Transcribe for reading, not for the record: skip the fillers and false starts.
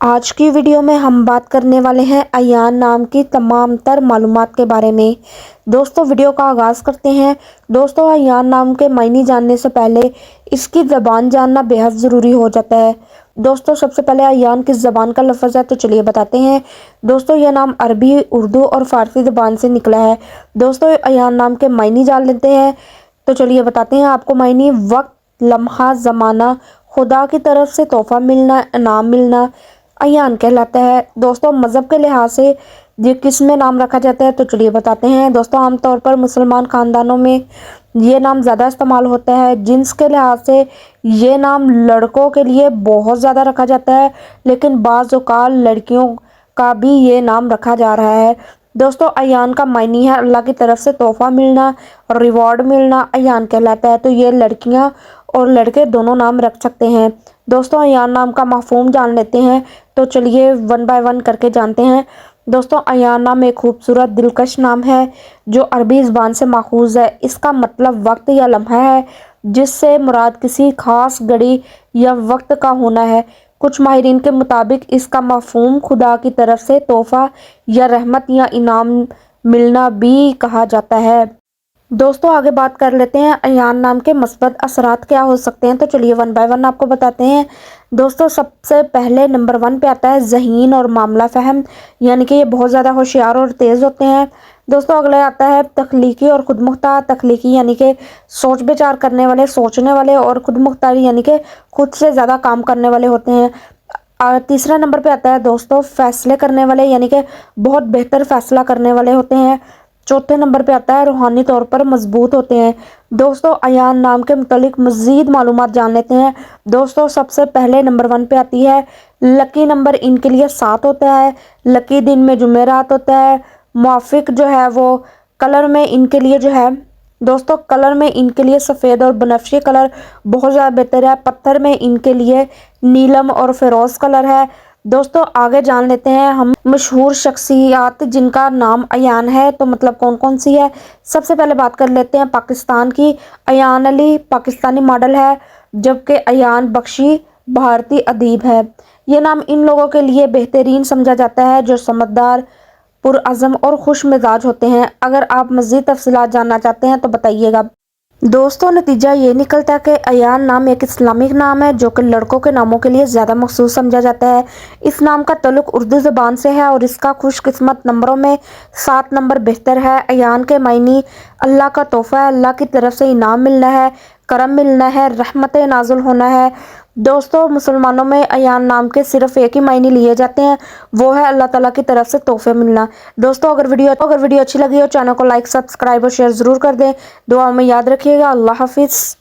آج کی ویڈیو میں ہم بات کرنے والے ہیں ایان نام کی تمام تر معلومات کے بارے میں۔ دوستو ویڈیو کا آغاز کرتے ہیں۔ دوستو ایان نام کے معنی جاننے سے پہلے اس کی زبان جاننا بے حد ضروری ہو جاتا ہے۔ دوستو سب سے پہلے ایان کس زبان کا لفظ ہے تو چلیے بتاتے ہیں۔ دوستو یہ نام عربی، اردو اور فارسی زبان سے نکلا ہے۔ دوستو ایان نام کے معنی جان لیتے ہیں تو چلیے بتاتے ہیں آپ کو معنی۔ وقت، لمحہ، زمانہ، خدا کی طرف سے تحفہ ملنا، انعام ملنا ایان کہلاتا ہے۔ دوستو مذہب کے لحاظ سے یہ کس میں نام رکھا جاتا ہے تو چلیے بتاتے ہیں۔ دوستو عام طور پر مسلمان خاندانوں میں یہ نام زیادہ استعمال ہوتا ہے۔ جنس کے لحاظ سے یہ نام لڑکوں کے لیے بہت زیادہ رکھا جاتا ہے، لیکن بعض اوقات لڑکیوں کا بھی یہ نام رکھا جا رہا ہے۔ دوستو ایان کا معنی ہے اللہ کی طرف سے تحفہ ملنا، ریوارڈ ملنا ایان کہلاتا ہے۔ تو یہ لڑکیاں اور لڑکے دونوں نام رکھ سکتے ہیں۔ دوستو ایان نام کا مفہوم جان لیتے ہیں تو چلیے ون بائی ون کر کے جانتے ہیں۔ دوستو ایان نام ایک خوبصورت دلکش نام ہے جو عربی زبان سے ماخوذ ہے۔ اس کا مطلب وقت یا لمحہ ہے، جس سے مراد کسی خاص گھڑی یا وقت کا ہونا ہے۔ کچھ ماہرین کے مطابق اس کا مفہوم خدا کی طرف سے تحفہ یا رحمت یا انعام ملنا بھی کہا جاتا ہے۔ دوستو آگے بات کر لیتے ہیں ایان نام کے مثبت اثرات کیا ہو سکتے ہیں تو چلیے ون بائی ون آپ کو بتاتے ہیں۔ دوستو سب سے پہلے نمبر 1 پہ آتا ہے ذہین اور معاملہ فہم، یعنی کہ یہ بہت زیادہ ہوشیار اور تیز ہوتے ہیں۔ دوستو اگلا آتا ہے تخلیقی اور خود مختار۔ تخلیقی یعنی کہ سوچ بچار کرنے والے، سوچنے والے، اور خود مختاری یعنی کہ خود سے زیادہ کام کرنے والے ہوتے ہیں۔ تیسرا نمبر پہ آتا ہے دوستو فیصلے کرنے والے، یعنی کہ بہت بہتر فیصلہ کرنے والے ہوتے ہیں۔ چوتھے نمبر پہ آتا ہے روحانی طور پر مضبوط ہوتے ہیں۔ دوستو ایان نام کے متعلق مزید معلومات جان لیتے ہیں۔ دوستو سب سے پہلے نمبر 1 پہ آتی ہے لکی نمبر ان کے لیے 7 ہوتا ہے۔ لکی دن میں جمعرات ہوتا ہے۔ موافق جو ہے وہ کلر میں ان کے لیے جو ہے دوستو کلر میں ان کے لیے سفید اور بنفشی کلر بہت زیادہ بہتر ہے۔ پتھر میں ان کے لیے نیلم اور فیروز کلر ہے۔ دوستو آگے جان لیتے ہیں ہم مشہور شخصیات جن کا نام ایان ہے تو مطلب کون کون سی ہے۔ سب سے پہلے بات کر لیتے ہیں پاکستان کی۔ ایان علی پاکستانی ماڈل ہے، جبکہ ایان بخشی بھارتی ادیب ہے۔ یہ نام ان لوگوں کے لیے بہترین سمجھا جاتا ہے جو سمجھدار، پرعزم اور خوش مزاج ہوتے ہیں۔ اگر آپ مزید تفصیلات جاننا چاہتے ہیں تو بتائیے گا۔ دوستو نتیجہ یہ نکلتا ہے کہ ایان نام ایک اسلامک نام ہے جو کہ لڑکوں کے ناموں کے لیے زیادہ مخصوص سمجھا جاتا ہے۔ اس نام کا تعلق اردو زبان سے ہے اور اس کا خوش قسمت نمبروں میں 7 نمبر بہتر ہے۔ ایان کے معنی اللہ کا تحفہ ہے، اللہ کی طرف سے انعام ملنا ہے، کرم ملنا ہے، رحمت نازل ہونا ہے۔ دوستو مسلمانوں میں ایان نام کے صرف ایک ہی معنی لیے جاتے ہیں، وہ ہے اللہ تعالیٰ کی طرف سے تحفے ملنا۔ دوستو اگر ویڈیو اچھی لگی ہو چینل کو لائک، سبسکرائب اور شیئر ضرور کر دیں۔ دعاؤں میں یاد رکھیے گا۔ اللہ حافظ۔